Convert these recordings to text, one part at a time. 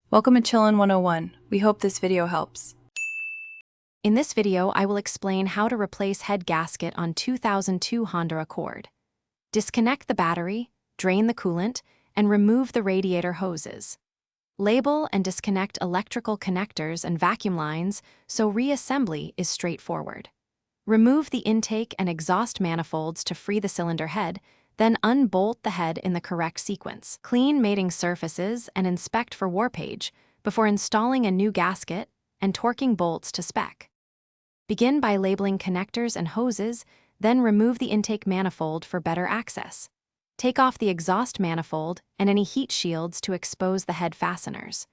Welcome to Chillin' 101. We hope this video helps. In this video, I will explain how to replace head gasket on 2002 Honda Accord. Disconnect the battery, drain the coolant, and remove the radiator hoses. Label and disconnect electrical connectors and vacuum lines so reassembly is straightforward. Remove the intake and exhaust manifolds to free the cylinder head, then unbolt the head in the correct sequence. Clean mating surfaces and inspect for warpage before installing a new gasket and torquing bolts to spec. Begin by labeling connectors and hoses, then remove the intake manifold for better access. Take off the exhaust manifold and any heat shields to expose the head fasteners.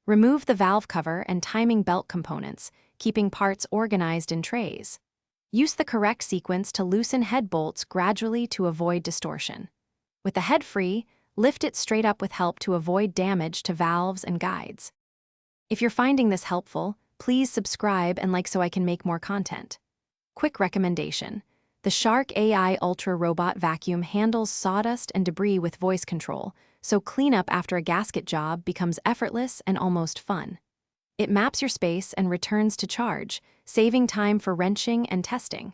Remove the valve cover and timing belt components, keeping parts organized in trays. Use the correct sequence to loosen head bolts gradually to avoid distortion. With the head free, lift it straight up with help to avoid damage to valves and guides. If you're finding this helpful, please subscribe and like so I can make more content. Quick recommendation: the Shark AI Ultra Robot Vacuum handles sawdust and debris with voice control, so cleanup after a gasket job becomes effortless and almost fun. It maps your space and returns to charge, saving time for wrenching and testing.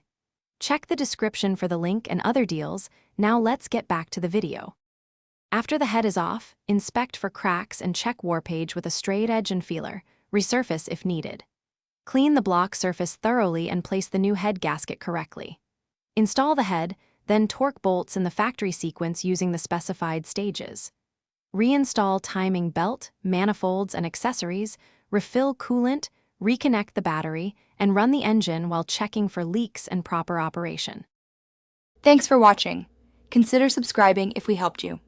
Check the description for the link and other deals. Now let's get back to the video. After the head is off, inspect for cracks and check warpage with a straight edge and feeler. Resurface if needed. Clean the block surface thoroughly and place the new head gasket correctly. Install the head, then torque bolts in the factory sequence using the specified stages. Reinstall timing belt, manifolds, and accessories, refill coolant, reconnect the battery, and run the engine while checking for leaks and proper operation. Thanks for watching. Consider subscribing if we helped you.